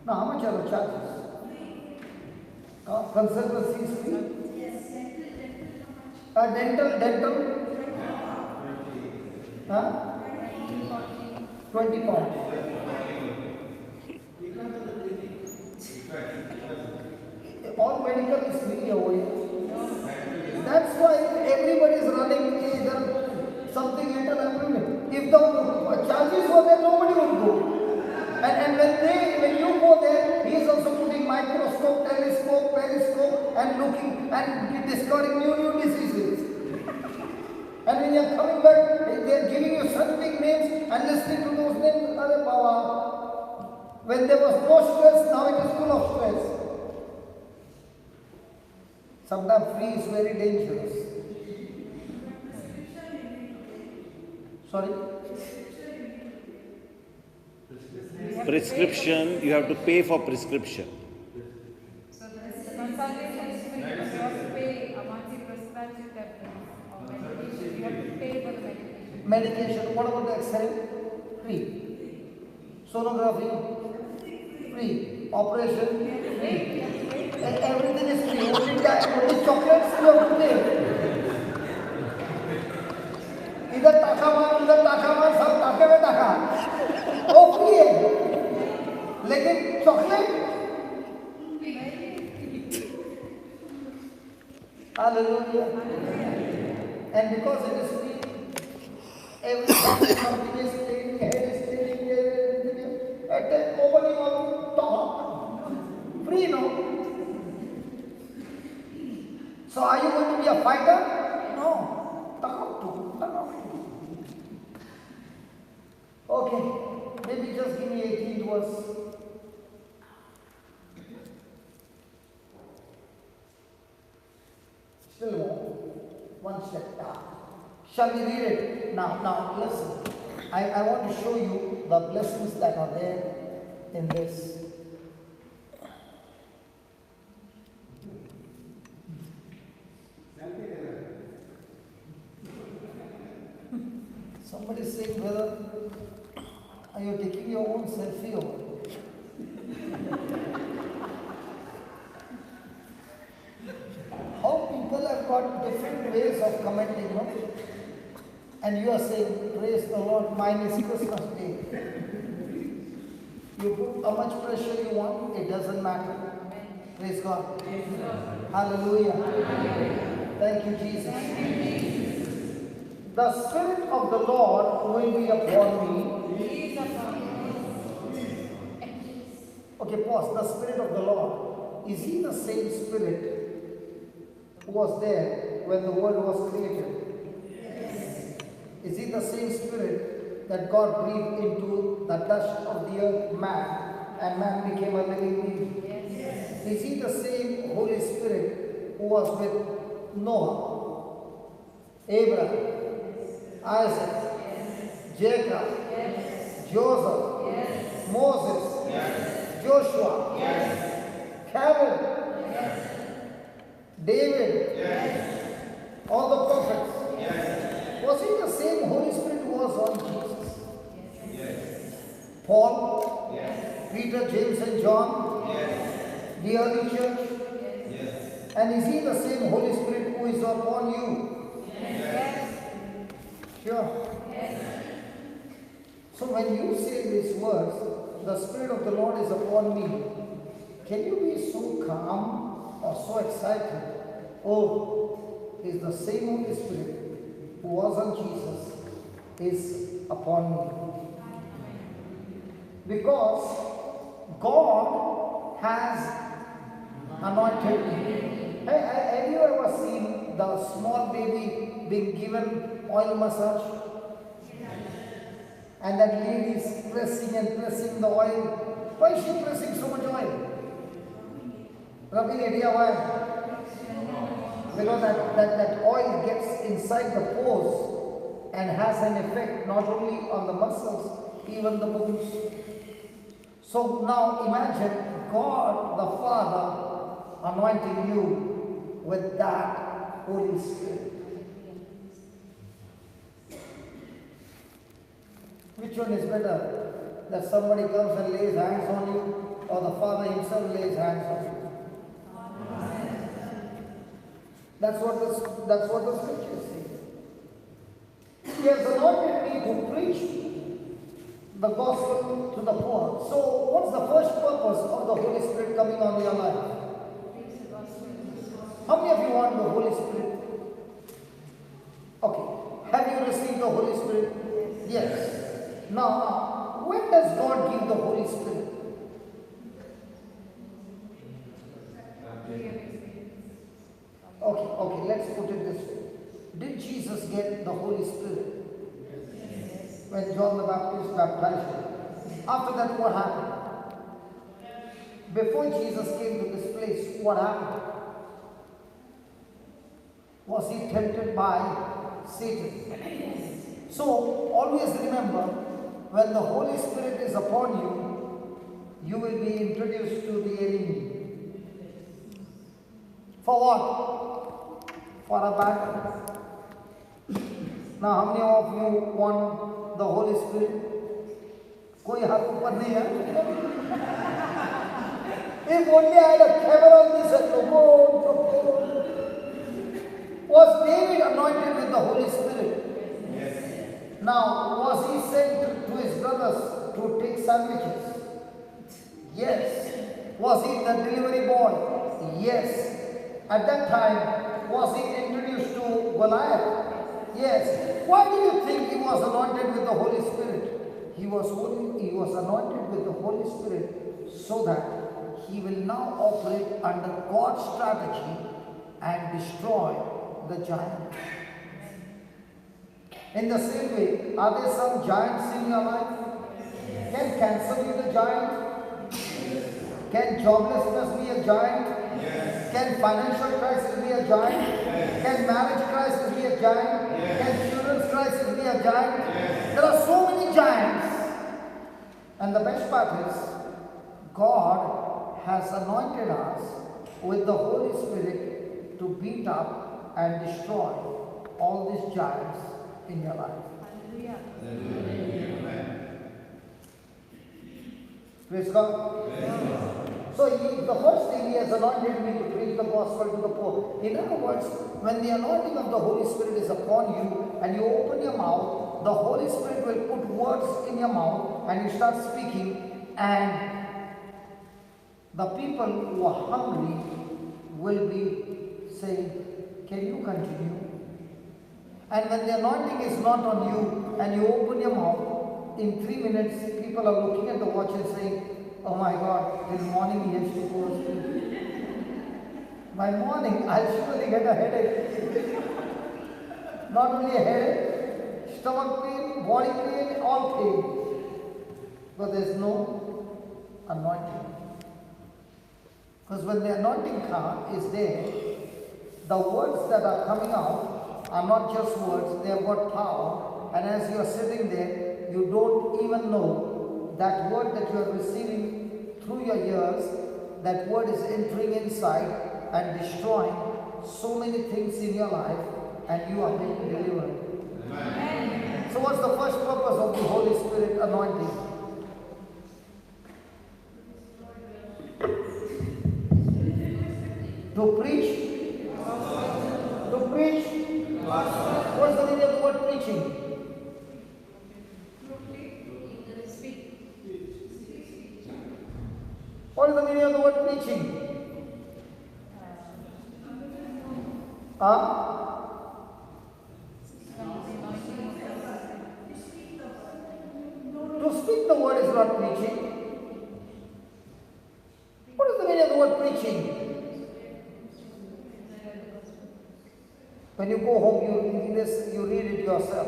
Now, how much are the charges? Consultancy is free? Yes. Dental? Huh? 20 pounds. All medical is free over here. That's why everybody is running either something little happening. If the charges were there, nobody would go. And when you go there, he is also putting microscope, telescope, periscope, and looking and discovering new diseases. And when you are coming back, they are giving you such big names and listening to those names. When there was no stress, now it is full of stress. Sometimes free is very dangerous. Sorry? Prescription, you have to pay for prescription. So the consultation is free. You have to pay once you prescribe your tablets or medication. You have to pay for the medication. Medication, what about the X-ray? Free. Sonography? Free. Operation? Free. Everything is free. Only chocolates you have to pay. इधर टाका मार, सब टाके में टाका. वो free है. लेकिन chocolate? Hallelujah. And because it is free, something is cleaning, head is cleaning, and then nobody wants to talk. Free, no? So are you going to be a fighter? No. Talk to. Okay. Maybe just give me 18th verse. Still one step down. Shall we read it? Now listen. I want to show you the blessings that are there in this. Somebody is saying, brother, are you taking your own selfie or? How people have got different ways of commenting, no? And you are saying, praise the Lord, mine is Christmas Day. You put how much pressure you want, it doesn't matter. Praise God. Hallelujah. Thank you, Jesus. The Spirit of the Lord will be upon me. Okay, pause. The Spirit of the Lord. Is He the same Spirit who was there when the world was created? Yes. Is He the same Spirit that God breathed into the dust of the earth, man, and man became a living being? Yes. Is He the same Holy Spirit who was with Noah, Abraham, Isaac, Jacob, Joseph, Moses, Joshua, Caleb, David, all the prophets? Was it the same Holy Spirit who was on Jesus? Paul, Peter, James and John, the early church? And is He the same Holy Spirit who is upon you? Sure. So when you say these words, the Spirit of the Lord is upon me, can you be so calm or so excited? Oh, is the same Holy Spirit who was on Jesus is upon me. Because God has anointed me. Have you ever seen the small baby being given oil massage? And that lady is pressing and pressing the oil. Why is she pressing so much oil? Rubbing idea why? Because that oil gets inside the pores and has an effect not only on the muscles, even the bones. So now imagine God the Father anointing you with that Holy Spirit. Which one is better? That somebody comes and lays hands on you, or the Father himself lays hands on you. That's what the scriptures say. He has anointed me to preach the gospel to the poor. So what's the first purpose of the Holy Spirit coming on your life? How many of you want the Holy Spirit? Okay. Have you received the Holy Spirit? Yes. Now, when does God give the Holy Spirit? Okay, let's put it this way. Did Jesus get the Holy Spirit? Yes. When John the Baptist baptized him. After that, what happened? Before Jesus came to this place, what happened? Was he tempted by Satan? Yes. So, always remember, when the Holy Spirit is upon you, you will be introduced to the enemy. For what? For a battle. Now, how many of you want the Holy Spirit? Koi hath upar nahi hai? If only I had a camera on this and was David anointed with the Holy Spirit? Yes. Now, was he sent to his brothers to take sandwiches? Yes. Was he the delivery boy? Yes. At that time, was he introduced to Goliath? Yes. Why do you think he was anointed with the Holy Spirit? He was anointed with the Holy Spirit so that he will now operate under God's strategy and destroy the giant. In the same way, are there some giants in your life? Can cancer be the giant? Can joblessness be a giant? Yes. Can financial crisis be a giant? Yes. Can marriage crisis be a giant? Yes. Can children's crisis be a giant? Yes. There are so many giants. And the best part is, God has anointed us with the Holy Spirit to beat up and destroy all these giants in your life. Hallelujah. Hallelujah. Praise God. So the first thing, he has anointed me to preach the gospel to the poor. In other words, when the anointing of the Holy Spirit is upon you and you open your mouth, the Holy Spirit will put words in your mouth and you start speaking, and the people who are hungry will be saying, can you continue? And when the anointing is not on you and you open your mouth, in 3 minutes people are looking at the watch and saying, oh my God, this morning he has to go to sleep. By morning, I'll surely get a headache. Not only a headache, stomach pain, body pain, all pain. But there's no anointing. Because when the anointing is there, the words that are coming out are not just words, they have got power. And as you are sitting there, you don't even know that word that you are receiving through your ears, that word is entering inside and destroying so many things in your life, and you are being delivered. Amen. So what's the first purpose of the Holy Spirit anointing? To preach. To preach. What's the meaning of the word preaching? What is the meaning of the word preaching? To speak the word is not preaching. What is the meaning of the word preaching? When you go home, you read it yourself.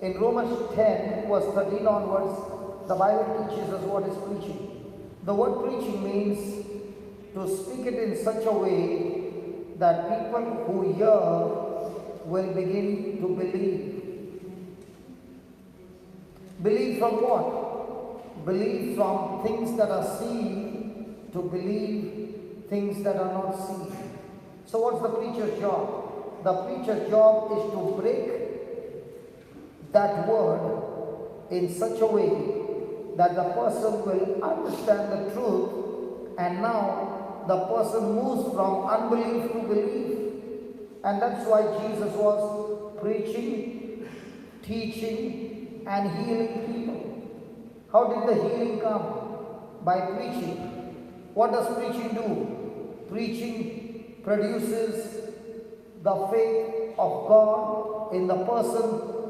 In Romans 10, verse 13 onwards, the Bible teaches us what is preaching. The word preaching means to speak it in such a way that people who hear will begin to believe. Believe from what? Believe from things that are seen to believe things that are not seen. So what's the preacher's job? The preacher's job is to break that word in such a way that the person will understand the truth and now the person moves from unbelief to belief. And that's why Jesus was preaching, teaching, and healing people. How did the healing come? By preaching. What does preaching do? Preaching produces the faith of God in the person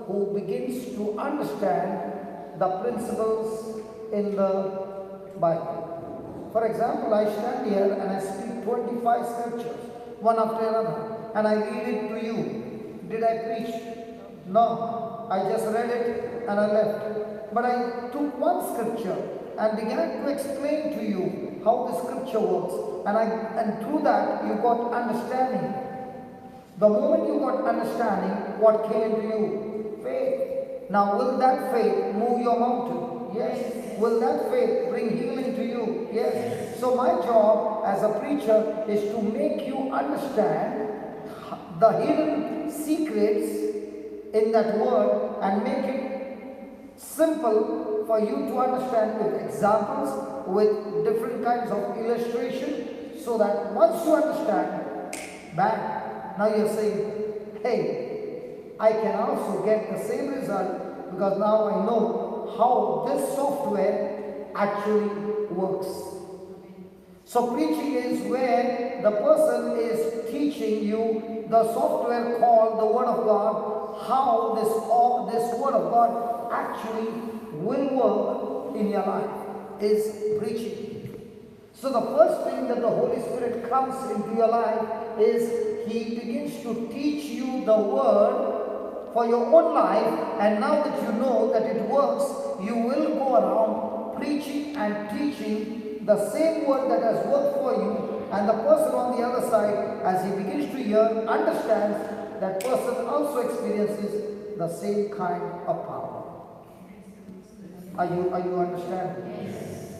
who begins to understand the principles in the Bible. For example, I stand here and I speak 25 scriptures, one after another, and I read it to you. Did I preach? No. I just read it and I left. But I took one scripture and began to explain to you how the scripture works. And through that, you got understanding. The moment you got understanding, what came into you? Faith. Now, will that faith move your mountain? Yes. Will that faith bring healing to you? Yes. So my job as a preacher is to make you understand the hidden secrets in that word and make it simple for you to understand with examples, with different kinds of illustration, so that once you understand, bang, now you're saying, hey, I can also get the same result because now I know how this software actually works. So preaching is where the person is teaching you the software called the Word of God, how this Word of God actually will work in your life is preaching. So the first thing that the Holy Spirit comes into your life is He begins to teach you the Word for your own life, and now that you know that it works, you will go around preaching and teaching the same word that has worked for you, and the person on the other side, as he begins to hear, understands, that person also experiences the same kind of power. Are you understanding? Yes.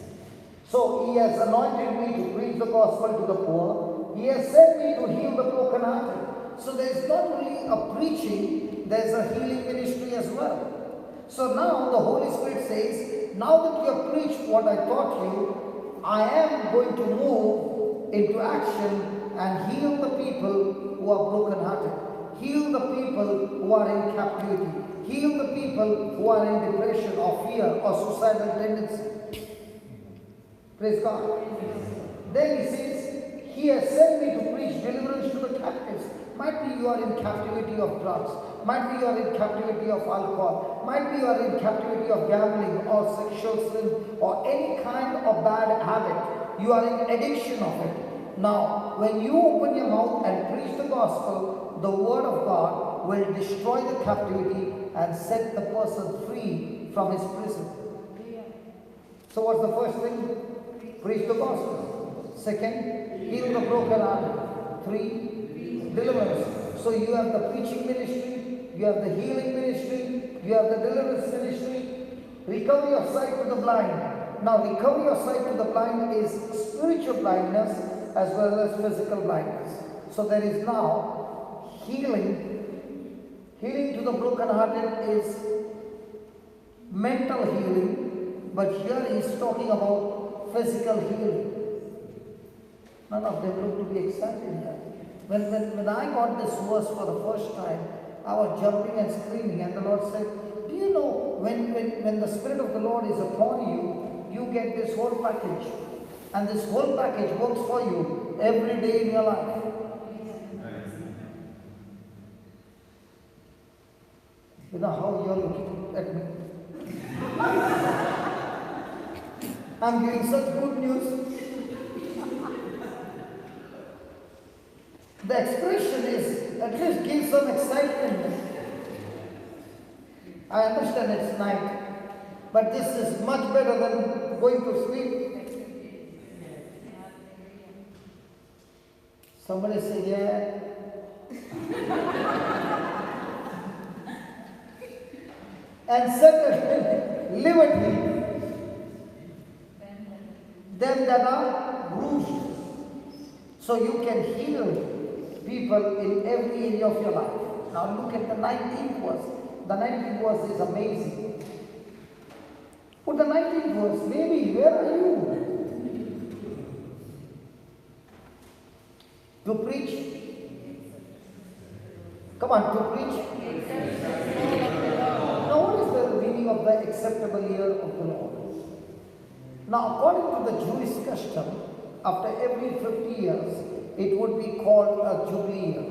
So He has anointed me to preach the gospel to the poor. He has sent me to heal the brokenhearted. So there is not only a preaching, there is a healing ministry as well. So now the Holy Spirit says, now that you have preached what I taught you, I am going to move into action and heal the people who are brokenhearted. Heal the people who are in captivity. Heal the people who are in depression or fear or suicidal tendency. Praise God. Then He says, He has sent me to preach deliverance to the captives. Might be you are in captivity of drugs. Might be you are in captivity of alcohol. Might be you are in captivity of gambling or sexual sin or any kind of bad habit. You are in addiction of it. Now, when you open your mouth and preach the gospel, the Word of God will destroy the captivity and set the person free from his prison. So what's the first thing? Preach the gospel. Second, heal the brokenhearted. 3, deliverance. So you have the preaching ministry, you have the healing ministry, you have the deliverance ministry, recovery of sight to the blind. Now recovery of sight to the blind is spiritual blindness as well as physical blindness. So there is now healing. Healing to the brokenhearted is mental healing, but here he is talking about physical healing. None of them look to be excited here. When I got this verse for the first time, I was jumping and screaming, and the Lord said, do you know when the Spirit of the Lord is upon you, you get this whole package. And this whole package works for you every day in your life. You know how you're looking at me? I'm giving such good news. The expression is, at least give some excitement. I understand it's night, but this is much better than going to sleep. Somebody say, yeah. And set liberty them that are bruised. So you can heal people in every area of your life. Now look at the 19th verse. The 19th verse is amazing. Put the 19th verse. Baby, where are you? To preach. Come on, to preach. Now what is the meaning of the acceptable year of the Lord? Now according to the Jewish custom, after every 50 years, it would be called a Jubilee year.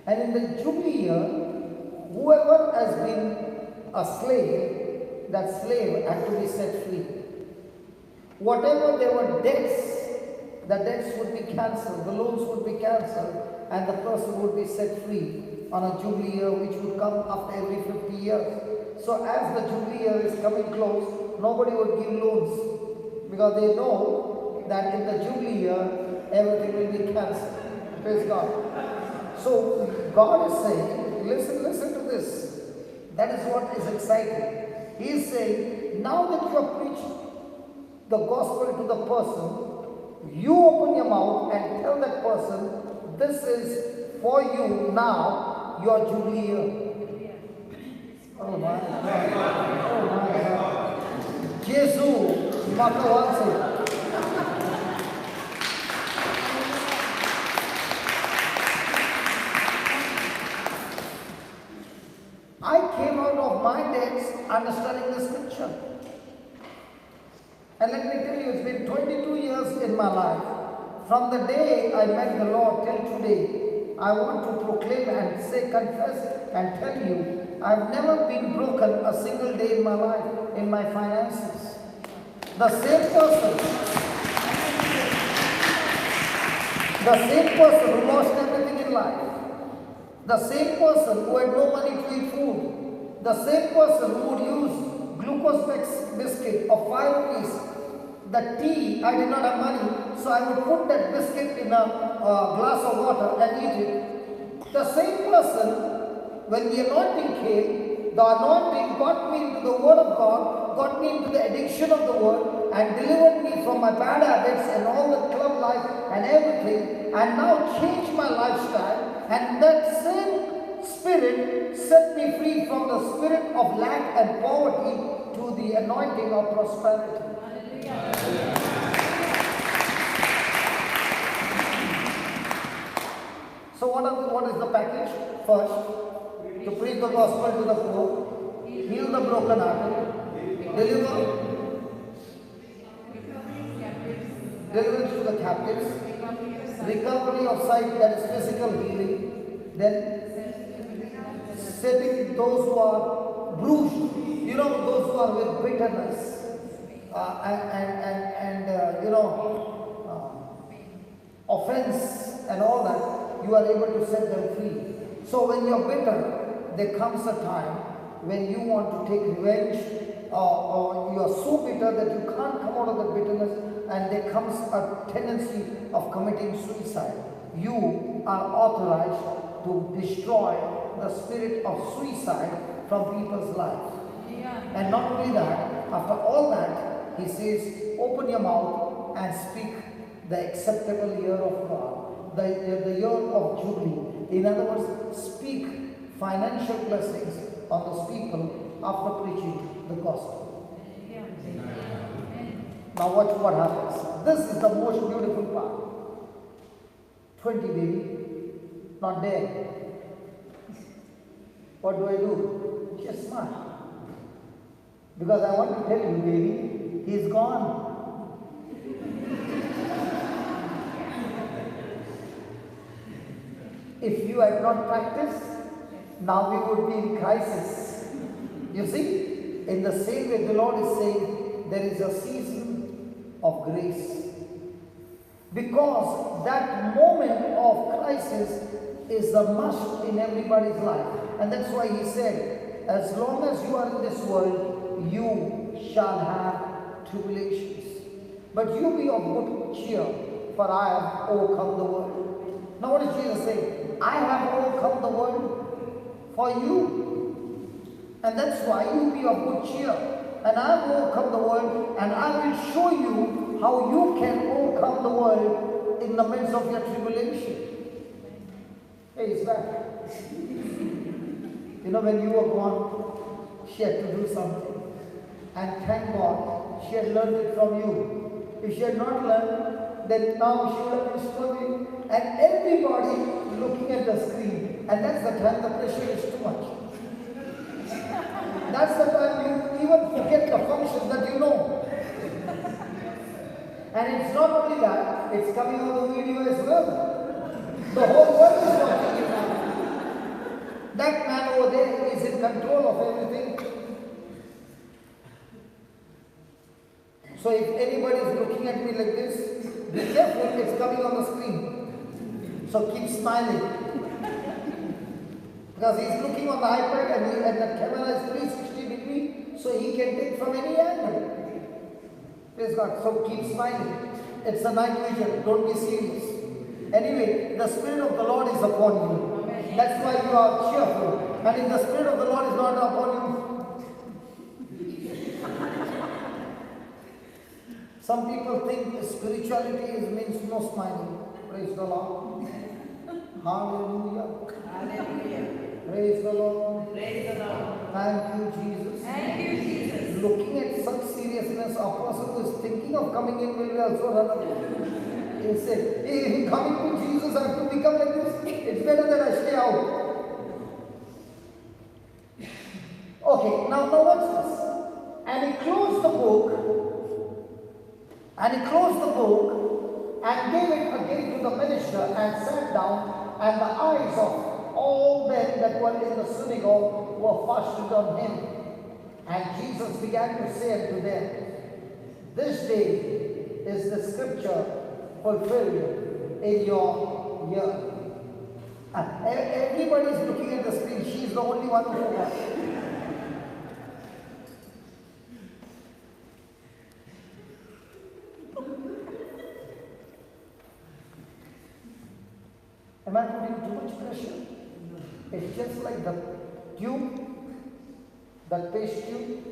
And in the Jubilee year, whoever has been a slave, that slave had to be set free. Whatever there were debts, the debts would be cancelled, the loans would be cancelled, and the person would be set free on a Jubilee year which would come after every 50 years. So as the Jubilee year is coming close, nobody would give loans because they know that in the Jubilee year, everything will be cancelled. Praise God. So God is saying, listen to this. That is what is exciting. He is saying, now that you have preached the gospel to the person, you open your mouth and tell that person, this is for you now, your Jubilee year. Oh my God. Oh my God. Jesus, Makawansi. I came out of my debts understanding the scripture. And let me tell you, it's been 22 years in my life. From the day I met the Lord till today, I want to proclaim and say, confess and tell you, I've never been broken a single day in my life, in my finances. The same person who lost everything in life, the same person who had no money to eat food, the same person who would use glucose biscuit of 5 rupees. The tea, I did not have money, so I would put that biscuit in a glass of water and eat it. The same person, when the anointing came, the anointing got me into the word of God, got me into the addiction of the word, and delivered me from my bad habits and all the club life and everything, and now changed my lifestyle. And that same Spirit set me free from the spirit of lack and poverty to the anointing of prosperity. So what is the package? First, to preach the gospel to the poor, heal the brokenhearted, deliverance to the captives, recovery of sight, that is physical healing, then setting those who are bruised, those who are with bitterness, offense and all that, you are able to set them free. So when you are bitter, there comes a time when you want to take revenge, or you are so bitter that you can't come out of the bitterness, and there comes a tendency of committing suicide. You are authorized to destroy the spirit of suicide from people's life. And not only that, after all that, he says, open your mouth and speak the acceptable year of God, the year of Jubilee. In other words, speak financial blessings on those people after preaching the gospel. Now watch what happens. This is the most beautiful part. 20 baby, not dead. What do? Just smile. Because I want to tell you, baby, he's gone. If you had not practiced, now we would be in crisis. You see, in the same way the Lord is saying, there is a season of grace. Because that moment of crisis is a must in everybody's life. And that's why he said, as long as you are in this world, you shall have tribulations. But you be of good cheer, for I have overcome the world. Now what is Jesus saying? I have overcome the world for you. And that's why you be of good cheer. And I have overcome the world, and I will show you how you can overcome the world in the midst of your tribulation. Hey, he's back. When you were gone, she had to do something. And thank God, she had learned it from you. If she had not learned, then now she would have been struggling. And everybody looking at the screen. And that's the time the pressure is too much. That's the time you even forget the functions that you know. And it's not only that, it's coming on the video as well. The whole world is watching it now. That man over there is in control of everything. So if anybody is looking at me like this, be careful, it's coming on the screen. So keep smiling. Because he's looking on the iPad and the camera is 360 degrees, so he can take from any angle. Praise God. So keep smiling. It's a night vision. Don't be serious. Anyway, the Spirit of the Lord is upon you. That's why you are cheerful. And if the Spirit of the Lord is not upon you, some people think spirituality means no smiling. Praise the Lord. Hallelujah. Hallelujah. Praise the Lord. Praise the Lord. Thank you, Jesus. Thank you, Jesus. Looking at such seriousness, a person who is thinking of coming in will also run away. He'll say, hey, coming to Jesus, I have to become like this. It's better that I stay out. Okay, now watch this. And he closed the book. And he closed the book and gave it again to the minister and sat down, and the eyes of all men that were in the synagogue were fastened on him. And Jesus began to say unto them, this day is the scripture fulfilled in your ear. And everybody is looking at the screen. She is the only one who forgot. Am I putting too much pressure? It's just like the tube, that paste tube.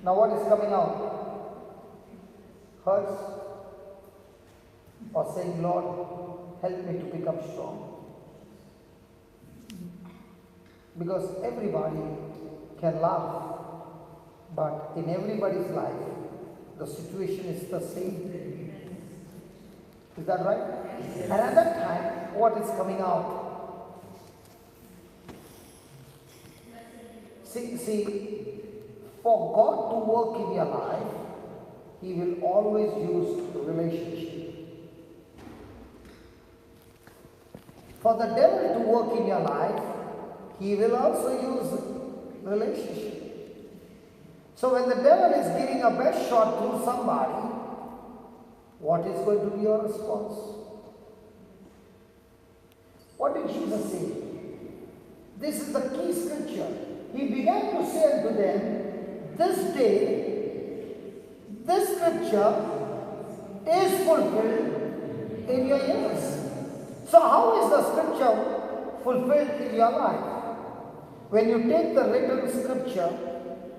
Now what is coming out? Hurts? Or saying, Lord, help me to become strong. Because everybody can laugh, but in everybody's life, the situation is the same. Is that right? And at that time, what is coming out? See, for God to work in your life, He will always use relationship. For the devil to work in your life, he will also use relationship. So when the devil is giving a best shot to somebody, what is going to be your response? What did Jesus say? This is the key scripture. He began to say unto them, this day, this scripture is fulfilled in your ears. So how is the scripture fulfilled in your life? When you take the written scripture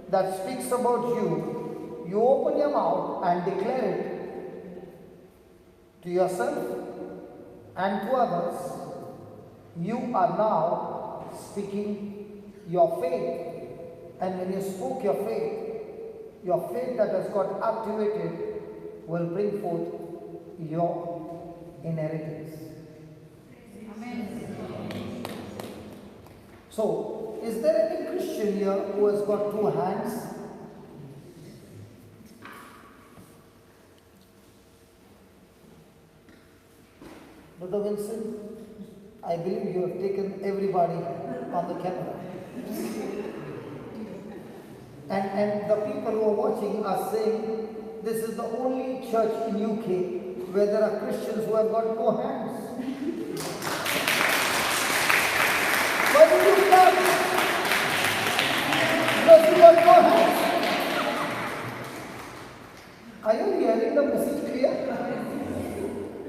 that speaks about you, you open your mouth and declare it to yourself and to others. You are now speaking your faith. And when you spoke your faith that has got activated will bring forth your inheritance. Amen. So, is there any Christian here who has got two hands? Brother Wilson, I believe you have taken everybody on the camera. And the people who are watching are saying, this is the only church in UK where there are Christians who have got no hands. Why did you clap? Because you got no hands. Are you hearing the message clear?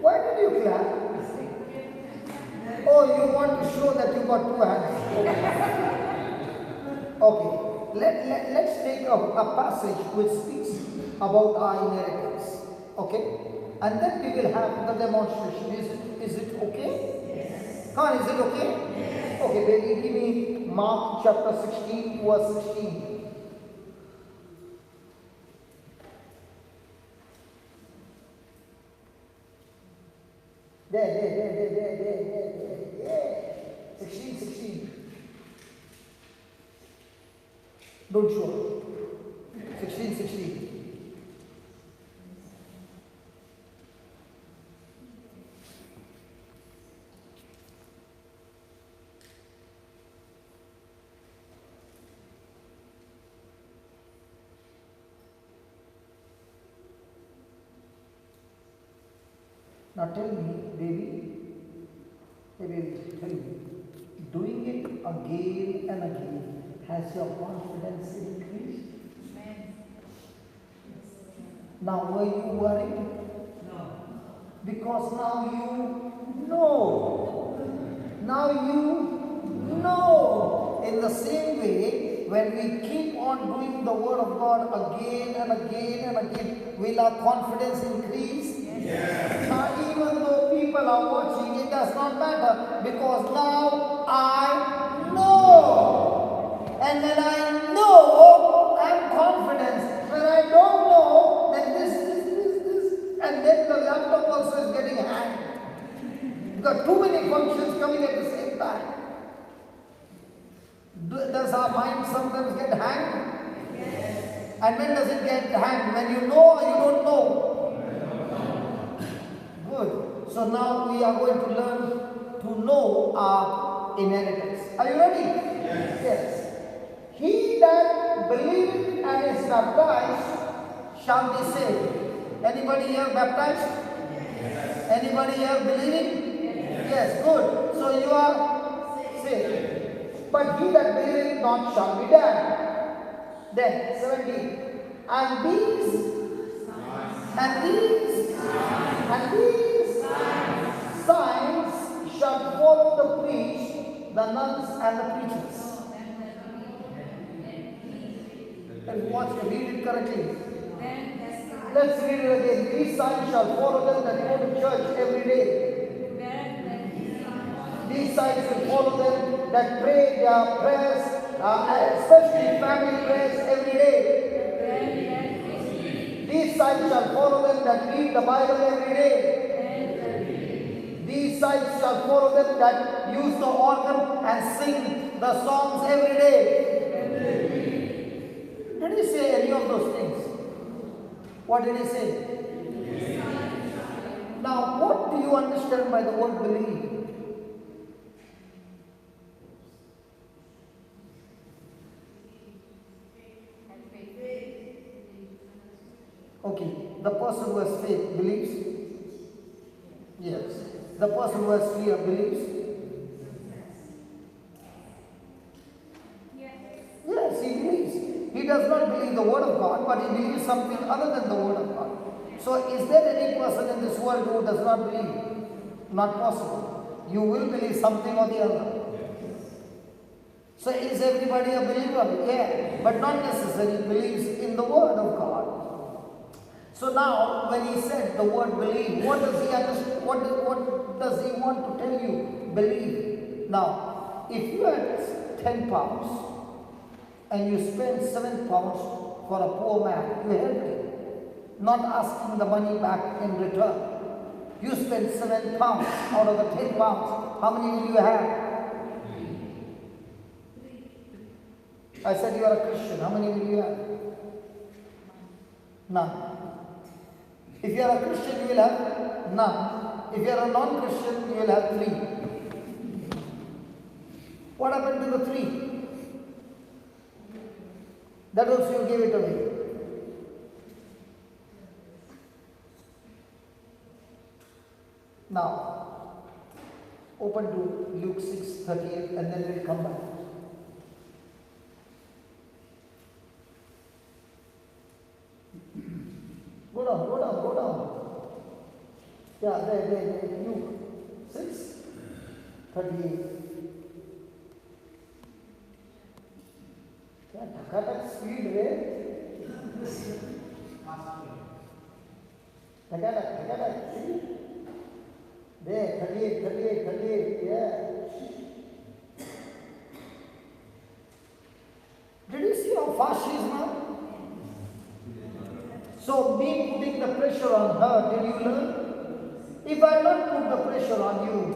Why did you clap? Oh, you want to show that you got two hands. Okay. Let's take a passage which speaks about our inheritance. Okay? And then we will have the demonstration. Is it okay? Yes. Huh, is it okay? Yes. Okay, baby, give me Mark chapter 16, verse 16. There. Yeah. 16. Don't show. 16. Now tell me, baby, tell me, doing it again and again, has your confidence increased? Now were you worried? No. Because now you know. Now you know. In the same way, when we keep on doing the word of God again and again, will our confidence increase? Yes. Now even though people are watching, it does not matter, because now I know. And when I know, I am confident. When I don't know, then this. And then the laptop also is getting hanged. You've got too many functions coming at the same time. Does our mind sometimes get hanged? Yes. And when does it get hanged? When you know or you don't know? Good. So now we are going to learn to know our inheritance. Are you ready? Yes. He that believeth and is baptized shall be saved. Anybody here baptized? Yes. Anybody here believing? Yes. Good. So you are saved. But he that believeth not shall be damned. Then 17. And these signs shall follow the priest, the nuns and the preachers. Let's watch and read it correctly. Let's read it again. These signs shall follow them that go to church every day. These signs will follow them that pray their prayers, especially family prayers every day. These signs shall follow them that read the Bible every day. These signs shall follow them that use the organ and sing the songs every day. Did he say any of those things? What did he say? Now, what do you understand by the word believe? Okay, the person who has faith believes? Yes. The person who has fear believes? Yes, he believes. He does not believe the word of God, but he believes something other than the word of God. So is there any person in this world who does not believe? Not possible. You will believe something or the other. So is everybody a believer? Yeah, but not necessarily believes in the word of God. So now, when he said the word believe, what does he understand? What does he want to tell you? Believe. Now, if you had 10 pounds and you spend 7 pounds for a poor man, you helped him, not asking the money back in return. You spend 7 pounds out of the 10 pounds. How many will you have? I said you are a Christian. How many will you have? None. If you are a Christian, you will have none. If you are a non-Christian, you will have 3. What happened to the 3? That also you gave it away. Now, open to Luke 6:38 and then we'll come back. Go down. Yeah, there. Luke 6:38. क्या ठकाठक speed रे ठकाठक there 38 yeah. Did you see how fast she is now? So me putting the pressure on her, did you learn? If I had not put the pressure on you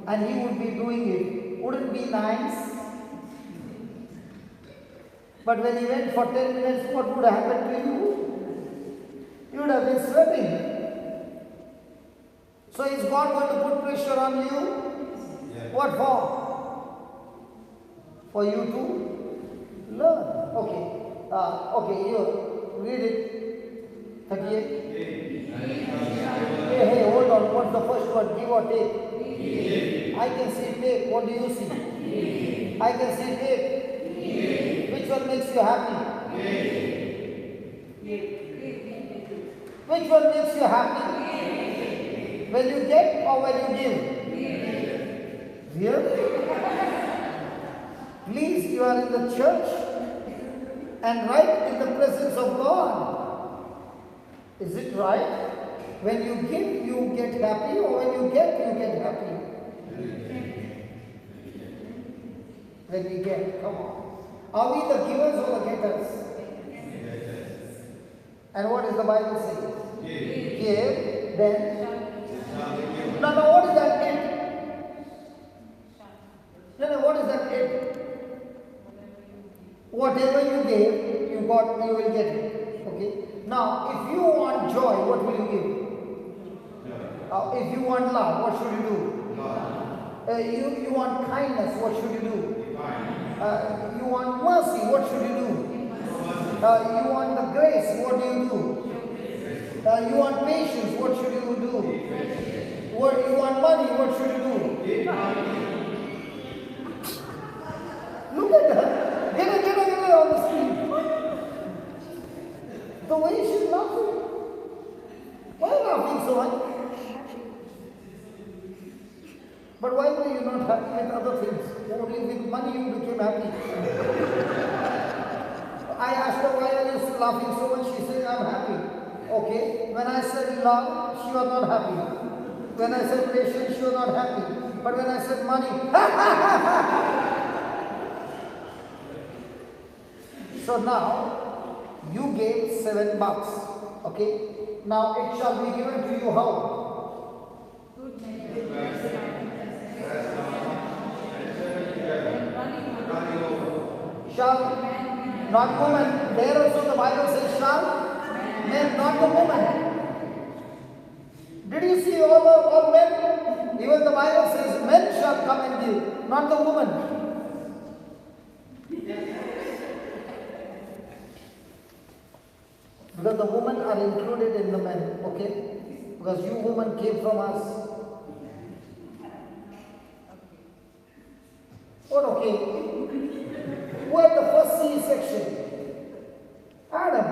and he would be doing it, would it be nice? But when he went for 10 minutes, what would happen to you? You would have been sweating. So is God going to put pressure on you? Yeah. What for? For you to learn. Okay. Okay, you read it. 38. Hey, hold on. What's the first word? Give or take? Give. I can see take. What do you see? Give. I can see take. Give. Which one makes you happy? Give. Which one makes you happy? Give. When you get or when you give? Give. Please, you are in the church and right in the presence of God. Is it right? When you give, you get happy, or when you get happy? When we get, come on. Are we the givers or the getters? And what is the Bible saying? Give, then. No, what is that it? No, what is that it? Whatever you gave, you will get it. Okay? Now, if you want joy, what will you give? If you want love, what should you do? You want kindness, what should you do? You want mercy, what should you do? You want the grace, what do you do? You want patience, what should you do? You want money, what should you do? Look at her. Get her on the street. The way she's laughing. Why are you laughing so much? But why were you not happy with other things? Only with money you became happy. I asked her, why are you laughing so much? She said, I'm happy. Okay. When I said love, she was not happy. When I said patience, she was not happy. But when I said money, so now, you gave $7. Okay? Now it shall be given to you how? Shall not woman. There also the Bible says shall men, not the woman. Did you see all men? Even the Bible says men shall come and give, not the woman. Because the women are included in the men, okay? Because you women came from us. What okay? Who had the first C-section? Adam.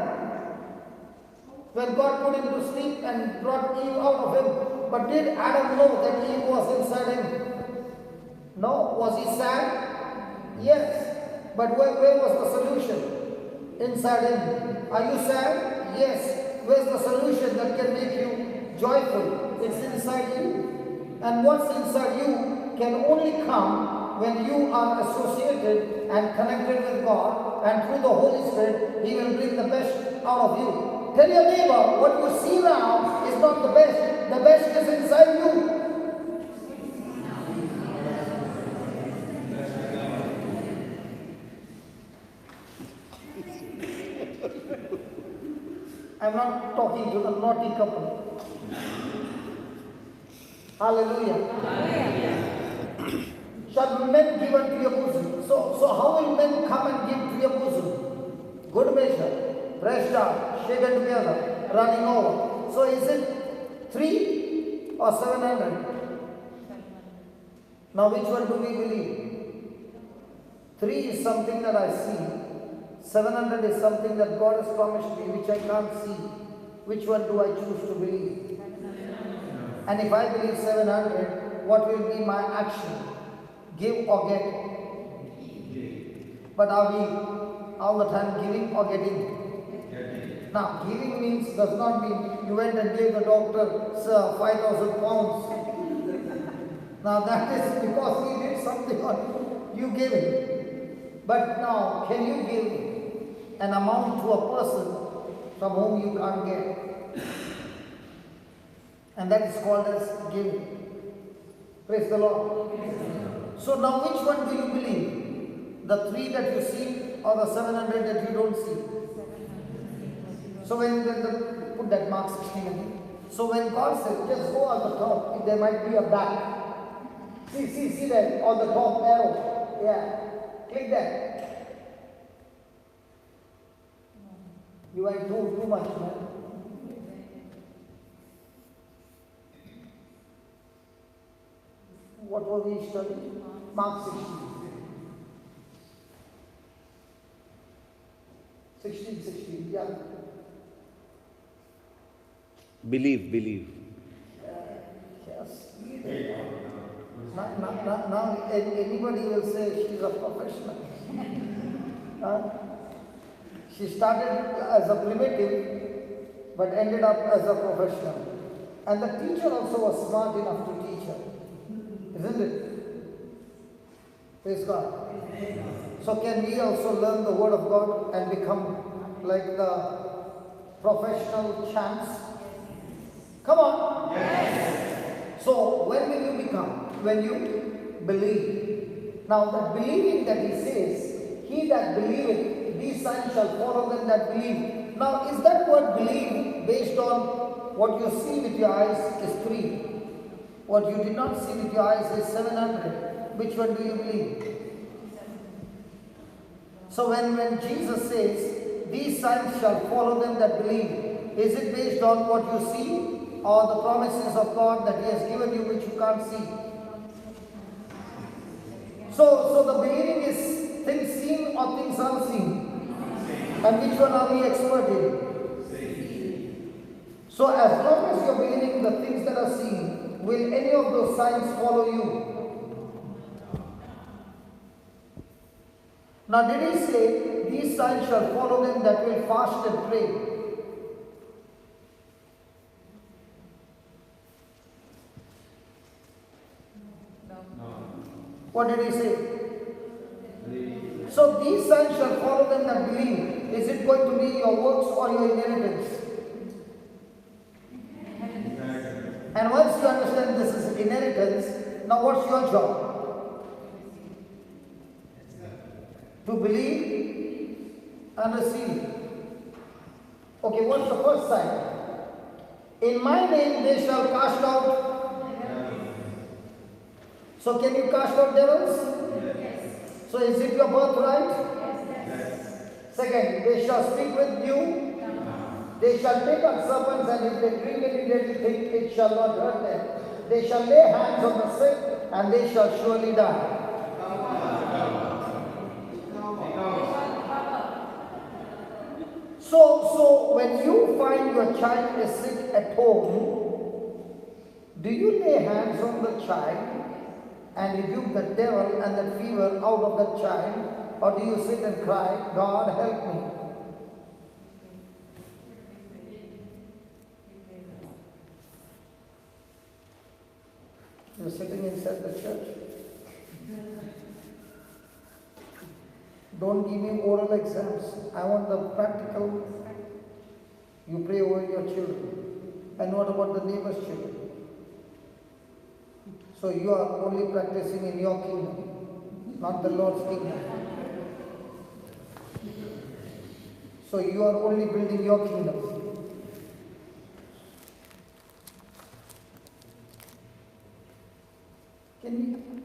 When God put him to sleep and brought Eve out of him. But did Adam know that Eve was inside him? No. Was he sad? Yes. But where was the solution? Inside him. Are you sad? Yes. Where's the solution that can make you joyful? It's inside you. And what's inside you can only come when you are associated and connected with God, and through the Holy Spirit, He will bring the best out of you. Tell your neighbor, what you see now is not the best. The best is inside you. I'm not talking to the naughty couple. Hallelujah. Hallelujah. Shall men give unto your bosom? So how will men come and give to your bosom? Good measure, pressed down, shaken together, running over. So is it 3 or 700? Now which one do we believe? 3 is something that I see. 700 is something that God has promised me, which I can't see. Which one do I choose to believe? And if I believe 700, what will be my action? Give or get? But are we all the time giving or getting? Now, giving means does not mean you went and gave the doctor, sir, 5,000 pounds. Now that is because he did something on you gave it. But now, can you give an amount to a person from whom you can't get? And that is called as giving. Praise the Lord. So now which one do you believe? The 3 that you see or the 700 that you don't see? So when put that Mark 16 again. So when God says, just go on the top, if there might be a back. See that on the top arrow. Yeah. Click that. You might do too much, man. What were we studying? Mark 16. 16, yeah. Believe. Yes. Now anybody will say she's a professional. She started as a primitive, but ended up as a professional. And the teacher also was smart enough to teach her. Isn't it? Praise God. So can we also learn the word of God and become like the professional champs? Come on. Yes. So when will you become? When you believe. Now that believing that he says, he that believeth, these signs shall follow them that believe. Now is that word believe based on what you see with your eyes is 3. What you did not see with your eyes is 700. Which one do you believe? So when Jesus says, these signs shall follow them that believe, is it based on what you see or the promises of God that he has given you which you can't see? So the believing is things seen or things unseen. And which one are we expert in? So as long as you're believing the things that are seen, will any of those signs follow you? Now did he say, these signs shall follow them that will fast and pray? No. What did he say? So these signs shall follow them that believe. Is it going to be your works or your inheritance? And once you understand this is inheritance, now what's your job? To believe and receive. Okay, what's the first sign? In my name they shall cast out. So can you cast out devils? Yes. So is it your birthright? Yes. Second, they shall speak with you. They shall take up serpents, and if they drink any deadly thing, it shall not hurt them. They shall lay hands on the sick, and they shall surely die. So when you find your child is sick at home, do you lay hands on the child and rebuke the devil and the fever out of that child? Or do you sit and cry, God help me? You're sitting inside the church. Don't give me oral exams. I want the practical. You pray over your children. And what about the neighbor's children? So you are only practicing in your kingdom, not the Lord's kingdom. So you are only building your kingdom.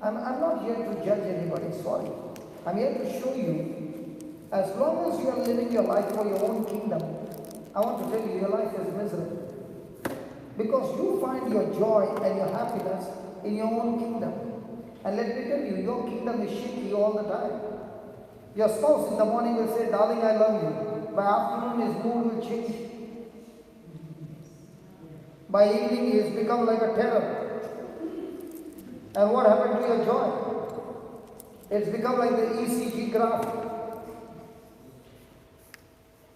I'm not here to judge anybody, sorry. I'm here to show you, as long as you are living your life for your own kingdom, I want to tell you, your life is miserable. Because you find your joy and your happiness in your own kingdom. And let me tell you, your kingdom is shaky all the time. Your spouse in the morning will say, darling, I love you. By afternoon, his mood will change. By evening, he has become like a terror. And what happened to your joy? It's become like the ECG graph.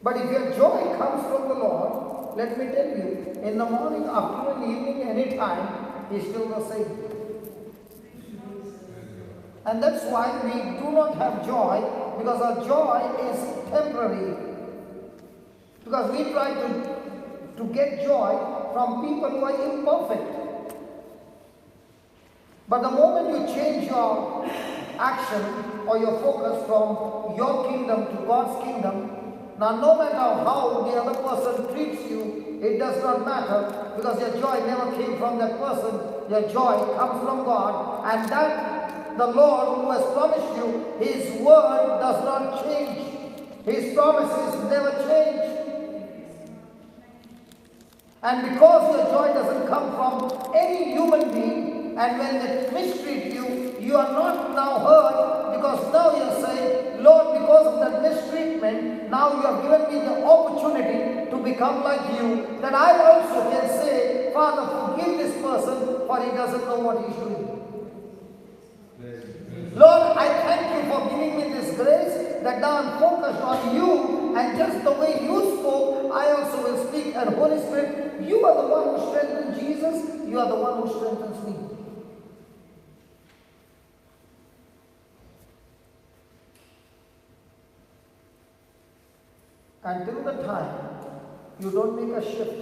But if your joy comes from the Lord, let me tell you, in the morning, afternoon, evening, any time, He's still the same. And that's why we do not have joy, because our joy is temporary. Because we try to get joy from people who are imperfect. But the moment you change your action or your focus from your kingdom to God's kingdom, now no matter how the other person treats you, it does not matter, because your joy never came from that person. Your joy comes from God, and that the Lord who has promised you, His word does not change. His promises never change. And because your joy doesn't come from any human being, and when they mistreat you, you are not now hurt, because now you are saying, Lord, because of that mistreatment, now you have given me the opportunity to become like you, that I also can say, Father, forgive this person, for he doesn't know what he's doing. Lord, I thank you for giving me this grace, that now I'm focused on you, and just the way you spoke, I also will speak. And Holy Spirit, you are the one who strengthens Jesus, you are the one who strengthens me. Until the time you don't make a shift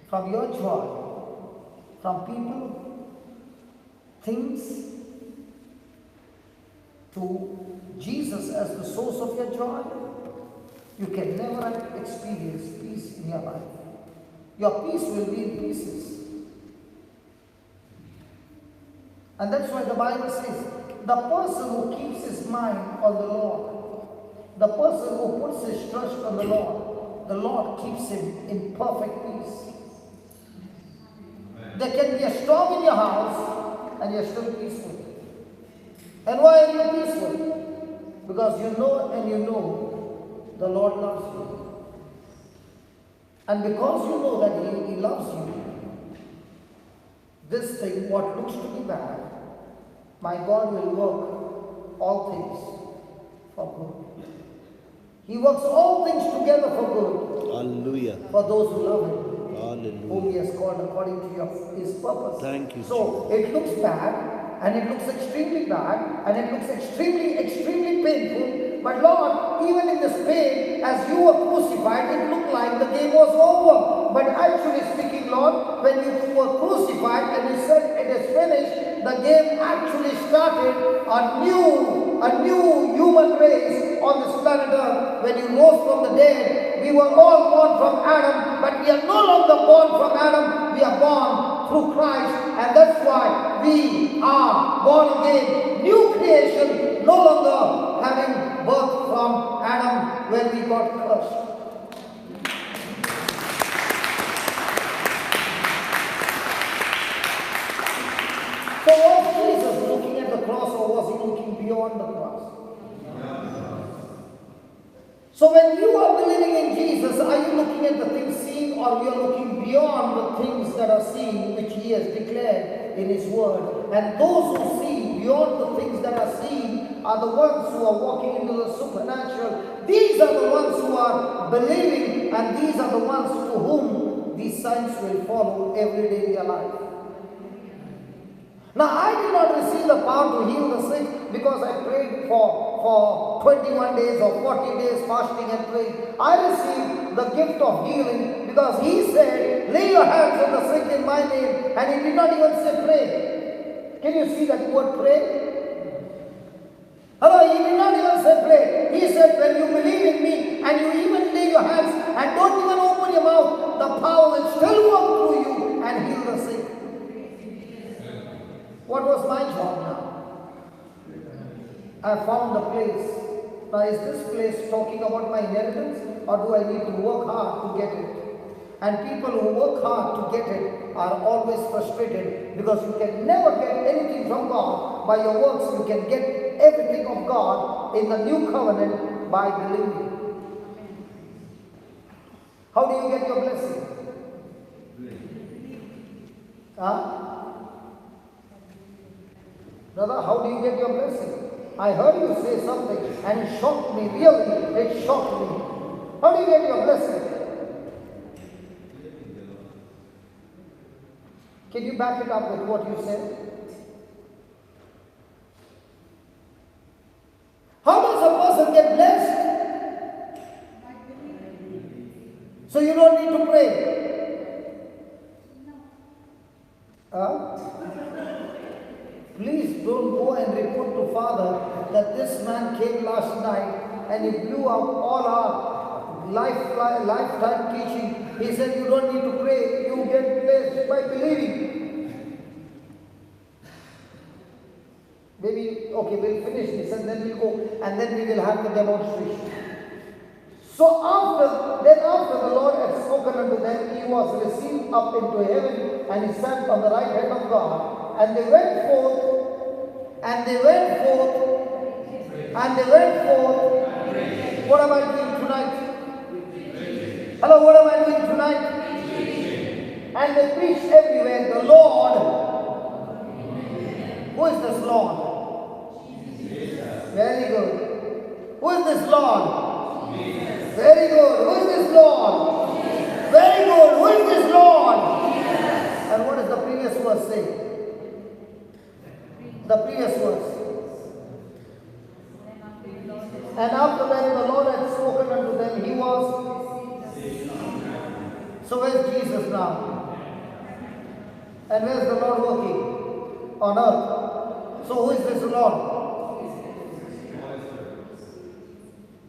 from your joy, from people, things, to Jesus as the source of your joy, you can never experience peace in your life. Your peace will be in pieces. And that's why the Bible says, the person who keeps his mind on the Lord, the person who puts his trust on the Lord keeps him in perfect peace. There can be a storm in your house and you're still peaceful. And why are you peaceful? Because you know the Lord loves you. And because you know that He loves you, this thing, what looks to be bad, my God will work all things for good. He works all things together for good. Hallelujah. For those who love Him. Hallelujah. Whom He has called according to His purpose. Thank you, So it looks bad, and it looks extremely bad, and it looks extremely painful. But Lord, even in this pain, as you were crucified, it looked like the game was over. But actually speaking, Lord, when you were crucified and you said it is finished, the game actually started a new human race on this planet Earth. When you rose from the dead, we were all born from Adam, but we are no longer born from Adam, we are born through Christ, and that's why we are born again, new creation, no longer having birth from Adam when we got cursed. So was Jesus looking at the cross, or was He looking beyond the cross? So when you are believing in Jesus, are you looking at the things seen, or you are looking beyond the things that are seen, which He has declared in His word? And those who see beyond the things that are seen are the ones who are walking into the supernatural. These are the ones who are believing, and these are the ones to whom these signs will follow every day in their life. Now, I did not receive the power to heal the sick because I prayed for 21 days or 40 days fasting and praying. I received the gift of healing because He said, lay your hands on the sick in my name, and He did not even say pray. Can you see that word pray? Hello, He did not even say pray. He said, when you believe in me and you even lay your hands and don't even open your mouth, the power will still work through you and heal the sick. What was my job now? I found a place. Now, is this place talking about my inheritance, or do I need to work hard to get it? And people who work hard to get it are always frustrated, because you can never get anything from God by your works. You can get everything of God in the new covenant by believing. How do you get your blessing? Brother, how do you get your blessing? I heard you say something and it shocked me, really, it shocked me. How do you get your blessing? Can you back it up with what you said? How does a person get blessed? So you don't need to pray. Huh? Please don't go and report to Father that this man came last night and he blew up all our lifetime teaching. He said you don't need to pray, you get blessed by believing. Maybe, okay, we'll finish this and then we'll go and then we will have the demonstration. So after the Lord had spoken unto them, he was received up into heaven and he sat on the right hand of God. And they went forth, and they went forth, and they went forth. What am I doing tonight? Hello, what am I doing tonight? And they preached everywhere, the Lord. Who is this Lord? Very good. Who is this Lord? Very good. Who is this Lord? Very good. Who is this Lord? And what does the previous verse say? The previous verse. And after that the Lord had spoken unto them, he was. So where's Jesus now? And where's the Lord working? On earth. So who is this Lord?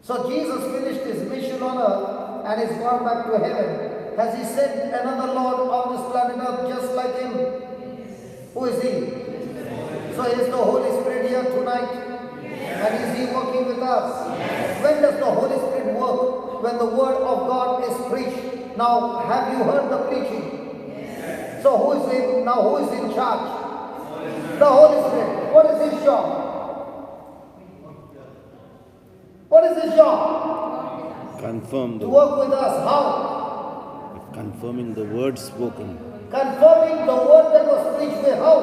So Jesus finished his mission on earth and is gone back to heaven. Has he sent another Lord on this planet earth just like him? Who is he? So is the Holy Spirit here tonight? And is he working with us? When does the Holy Spirit work? When the word of God is preached. Now, have you heard the preaching? So who is in charge? The Holy Spirit. What is his job? What is his job? Confirm To work with us. How? confirming the word spoken. Confirming the word that was preached with how?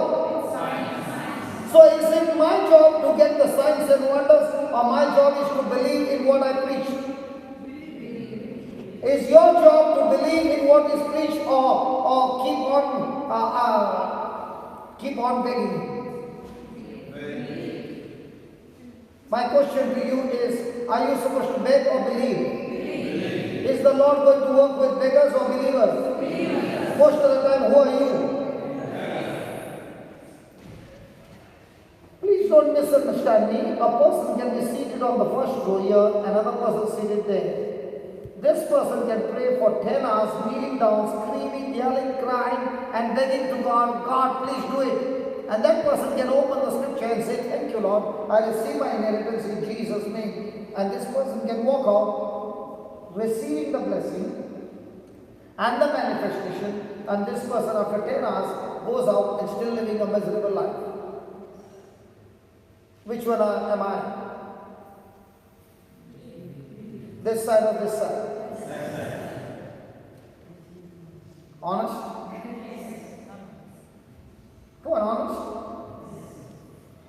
So is it my job to get the signs and wonders, or my job is to believe in what I preach? Is your job to believe in what is preached, or keep on begging? My question to you is, are you supposed to beg or believe? Is the Lord going to work with beggars or believers? Most of the time, who are you? Please don't misunderstand me. A person can be seated on the first row here, another person seated there. This person can pray for 10 hours, kneeling down, screaming, yelling, crying, and begging to God, God, please do it. And that person can open the scripture and say, thank you, Lord, I receive my inheritance in Jesus' name. And this person can walk out, receiving the blessing and the manifestation, and this person after 10 hours goes out and still living a miserable life. Which one am I? This side or this side? Honest? Come on, honest?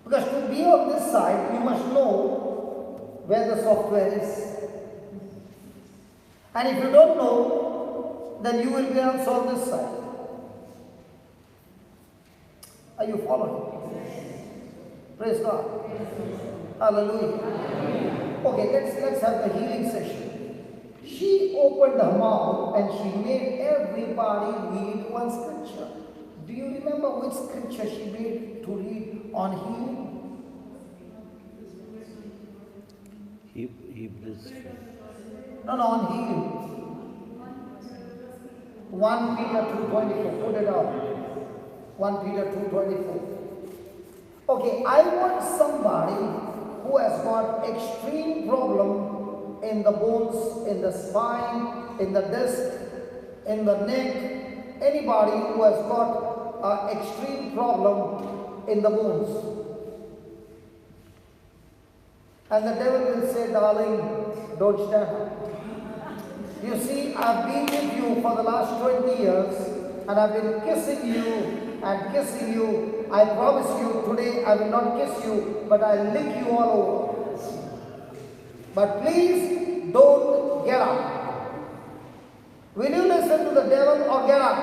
Because to be on this side, you must know where the software is. And if you don't know, then you will be also on this side. Are you following? Praise God. Hallelujah. Okay, let's have the healing session. She opened her mouth and she made everybody read one scripture. Do you remember which scripture she made to read on healing? Hebrews. No, on healing. 1 Peter 2:24. Put it up. 1 Peter 2:24. Okay, I want somebody who has got extreme problem in the bones, in the spine, in the disc, in the neck. Anybody who has got an extreme problem in the bones. And the devil will say, darling, don't stand up. You see, I've been with you for the last 20 years and I've been kissing you and kissing you. I promise you today I will not kiss you, but I'll lick you all over. But please don't get up. Will you listen to the devil or get up?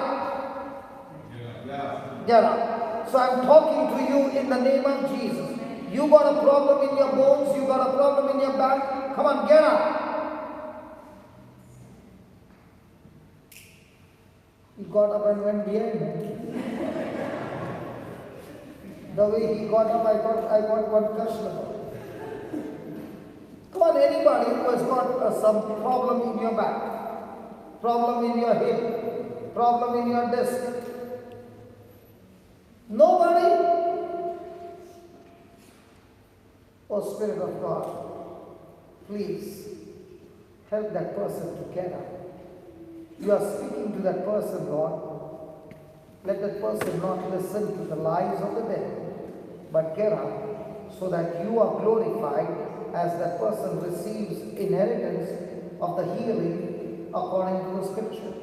Get up. So I'm talking to you in the name of Jesus. You got a problem in your bones, you got a problem in your back. Come on, get up. He got up and went behind him. The way he got up, I thought I got one customer. Come on, anybody who has got some problem in your back, problem in your hip, problem in your disc. Nobody? Oh, Spirit of God, please help that person to get up. You are speaking to that person, Lord. Let that person not listen to the lies of the devil, but get up so that you are glorified as that person receives inheritance of the healing according to the scripture.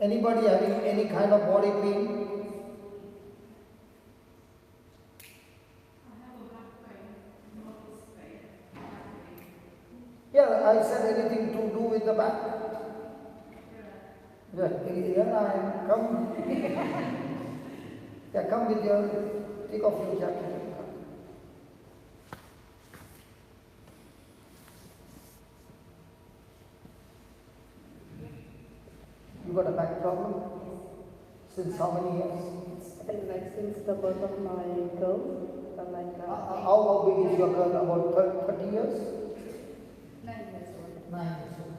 Anybody having any kind of body pain? Yeah, I said anything to do with the back. Yeah, I am. Come. Yeah, come with your, take off your jacket. You got a back problem? Since how many years? Like since the birth of my girl. How big is your girl? About 30 years? 9 years old. 9 years old.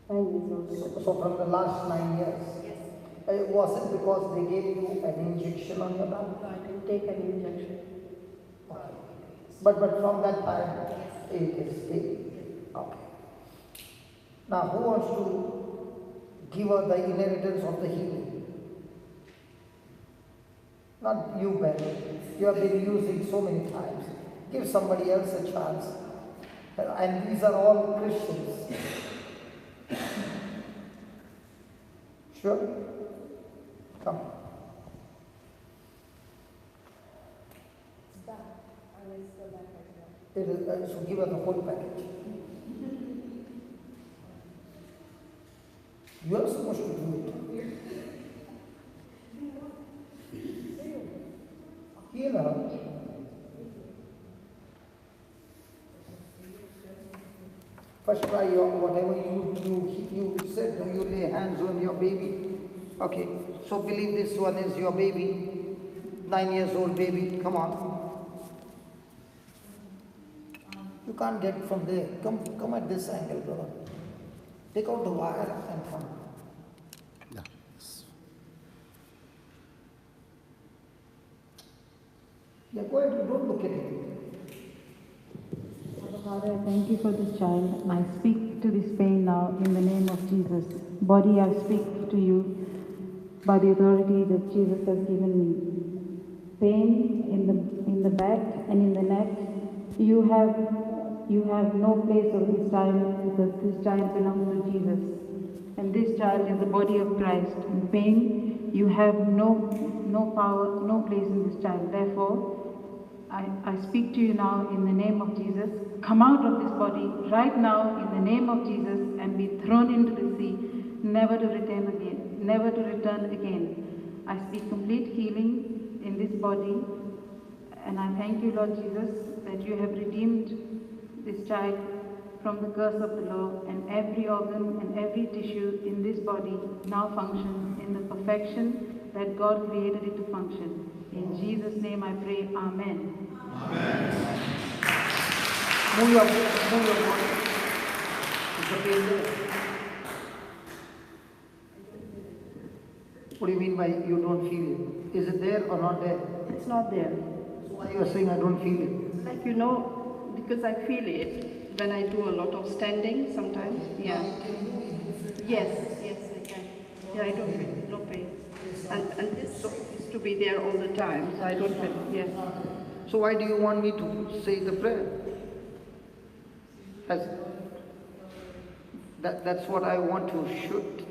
9 years old. So from the last 9 years? Yes. Was it because they gave you an injection on your back? No, I didn't take any injection. Okay. But from that time, it is staying. Okay. Now, who wants to give her the inheritance of the healing? Not you, Ben. You have been using so many times. Give somebody else a chance. And these are all Christians. Sure? Come. It is, so give her the whole package. You are supposed to do it. Heal her. First try your whatever you said, you lay hands on your baby. Okay, so believe this one is your baby, 9 years old baby. Come on. You can't get from there. Come at this angle, brother. Take out the wire and come. Yeah. Yeah, go ahead. Don't look at it. Father, I thank you for this child. I speak to this pain now in the name of Jesus. Body, I speak to you by the authority that Jesus has given me. Pain in the back and in the neck, you have no place for this child, because this child belongs to Jesus. And this child is the body of Christ. In pain, you have no power, no place in this child. Therefore, I speak to you now in the name of Jesus. Come out of this body right now in the name of Jesus and be thrown into the sea, never to return again, never to return again. I speak complete healing in this body, and I thank you, Lord Jesus, that you have redeemed this child from the curse of the law, and every organ and every tissue in this body now functions in the perfection that God created it to function. In Jesus' name I pray, Amen. Amen. Move your body. Is the pain there? What do you mean by you don't feel it? Is it there or not there? It's not there. So why you are saying I don't feel it? Like because I feel it when I do a lot of standing sometimes. Yeah. Yes, I can. Yeah, I don't feel no pain. And this is to be there all the time, so I don't feel. Yes. So why do you want me to say the prayer? That's what I want to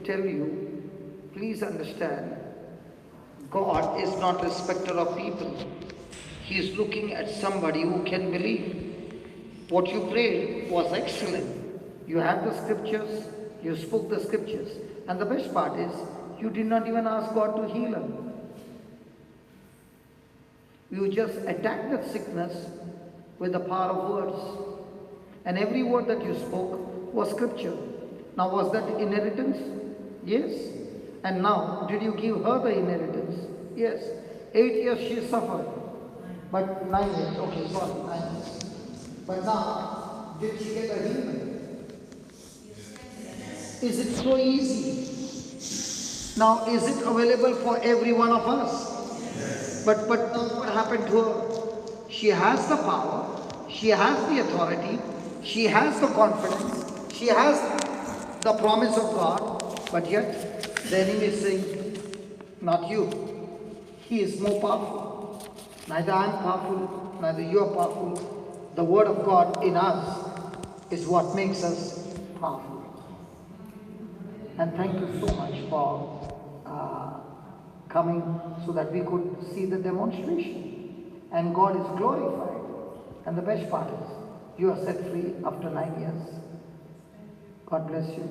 tell you. Please understand, God is not a respecter of people. He is looking at somebody who can believe. What you prayed was excellent. You had the scriptures, you spoke the scriptures. And the best part is, you did not even ask God to heal him. You just attacked that sickness with the power of words. And every word that you spoke was scripture. Now, was that inheritance? Yes. And now, did you give her the inheritance? Yes. 8 years she suffered. But 9 years, okay, sorry, 9 years. But now, did she get a healing? Is it so easy? Now, is it available for every one of us? But now what happened to her? She has the power, she has the authority, she has the confidence, she has the promise of God, but yet the enemy is saying, not you. He is more powerful. Neither I am powerful, neither you are powerful. The word of God in us is what makes us powerful. And thank you so much for coming so that we could see the demonstration. And God is glorified. And the best part is, you are set free after 9 years. God bless you.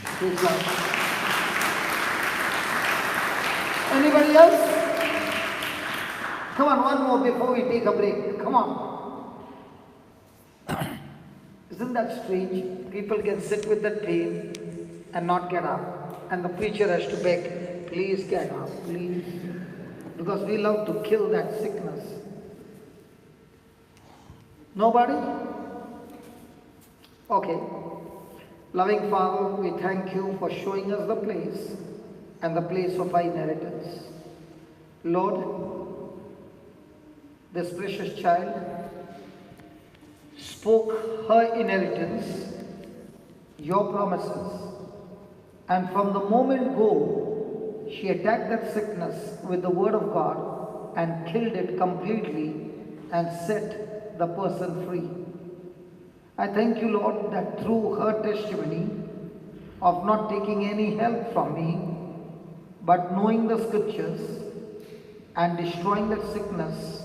Praise God. Anybody else? Come on, one more before we take a break. Come on. Isn't that strange? People can sit with that pain and not get up. And the preacher has to beg, please get up, please. Because we love to kill that sickness. Nobody? Okay. Loving Father, we thank you for showing us the place and the place of our inheritance. Lord, this precious child spoke her inheritance, your promises, and from the moment go, she attacked that sickness with the word of God and killed it completely and set the person free. I thank you, Lord, that through her testimony of not taking any help from me, but knowing the scriptures and destroying that sickness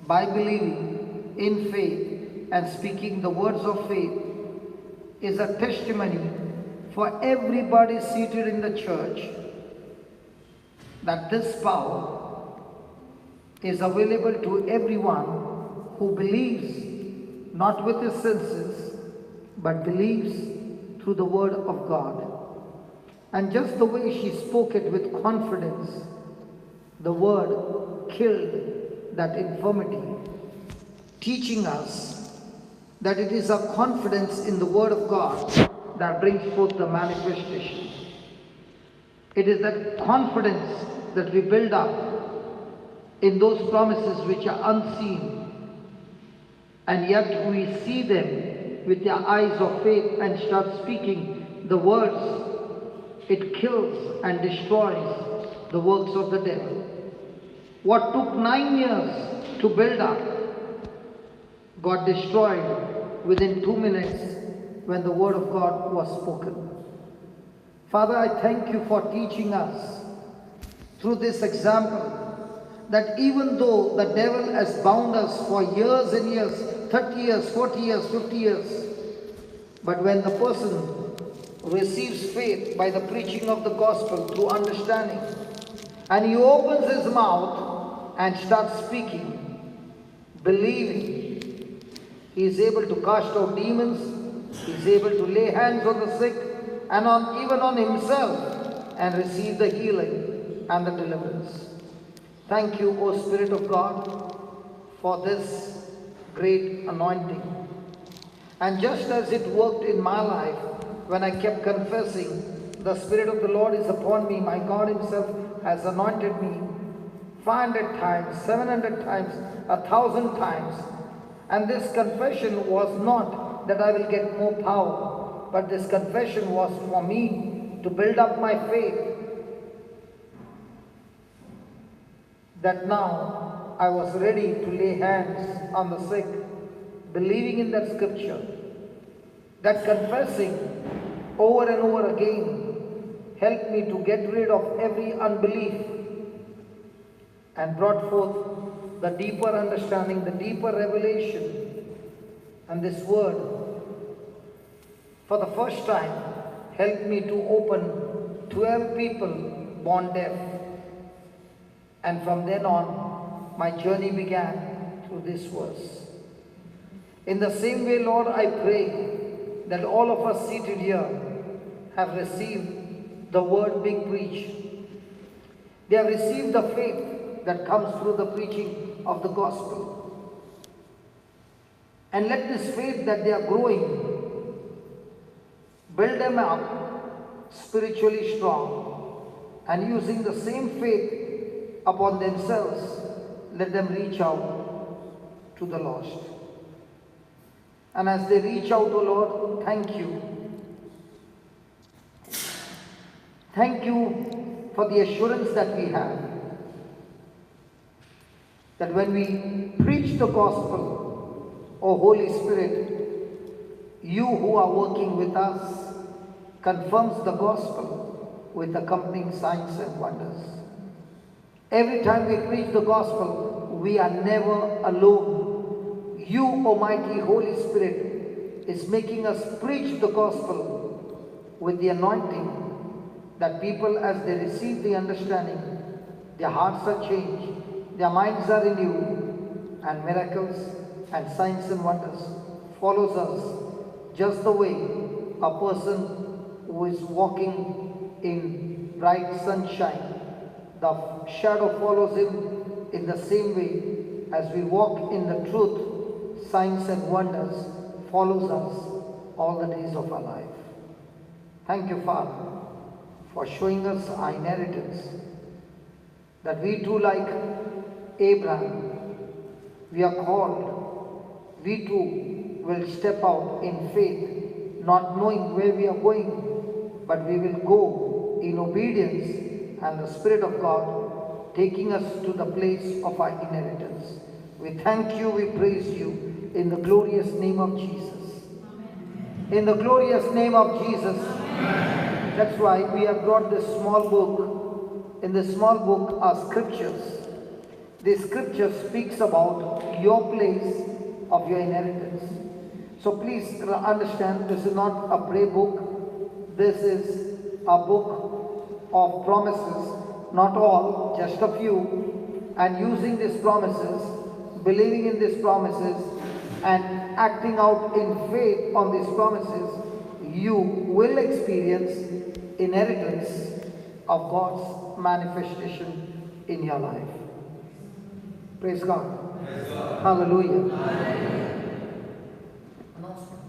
by believing in faith and speaking the words of faith is a testimony for everybody seated in the church that this power is available to everyone who believes not with his senses but believes through the word of God. And just the way she spoke it with confidence, the word killed that infirmity, teaching us that it is our confidence in the word of God that brings forth the manifestation. It is that confidence that we build up in those promises which are unseen, and yet we see them with our eyes of faith and start speaking the words. It kills and destroys the works of the devil. What took 9 years to build up got destroyed within 2 minutes when the word of God was spoken. Father, I thank you for teaching us through this example that even though the devil has bound us for years and years, 30 years, 40 years, 50 years, but when the person receives faith by the preaching of the gospel through understanding, and he opens his mouth and starts speaking, believing, he is able to cast out demons, he is able to lay hands on the sick and even on himself and receive the healing and the deliverance. Thank you, O Spirit of God, for this great anointing. And just as it worked in my life, when I kept confessing, the Spirit of the Lord is upon me, my God himself has anointed me 500 times, 700 times, 1,000 times. And this confession was not that I will get more power, but this confession was for me to build up my faith, that now I was ready to lay hands on the sick, believing in that scripture. That confessing over and over again helped me to get rid of every unbelief and brought forth the deeper understanding, the deeper revelation. And this word, for the first time, helped me to open 12 people born deaf. And from then on, my journey began through this verse. In the same way, Lord, I pray that all of us seated here have received the word being preached. They have received the faith that comes through the preaching of the gospel. And let this faith that they are growing build them up spiritually strong, and using the same faith upon themselves, let them reach out to the lost. And as they reach out, O Lord, thank you. Thank you for the assurance that we have, that when we preach the gospel, O Holy Spirit, you who are working with us confirms the gospel with accompanying signs and wonders. Every time we preach the gospel, we are never alone. You, Almighty Holy Spirit, is making us preach the gospel with the anointing, that people, as they receive the understanding, their hearts are changed, their minds are renewed, and miracles and signs and wonders follows us, just the way a person who is walking in bright sunshine, the shadow follows him. In the same way, as we walk in the truth, signs and wonders follows us all the days of our life. Thank you, Father, for showing us our inheritance, that we too, like Abraham, we are called. We too will step out in faith, not knowing where we are going, but we will go in obedience and the Spirit of God taking us to the place of our inheritance. We thank you, we praise you in the glorious name of Jesus. In the glorious name of Jesus. That's why we have brought this small book. In this small book are scriptures. This scripture speaks about your place of your inheritance. So please understand, this is not a prayer book. This is a book of promises, not all, just a few. And using these promises, believing in these promises, and acting out in faith on these promises, you will experience inheritance of God's manifestation in your life. Praise God. Praise God. Hallelujah. Announcement.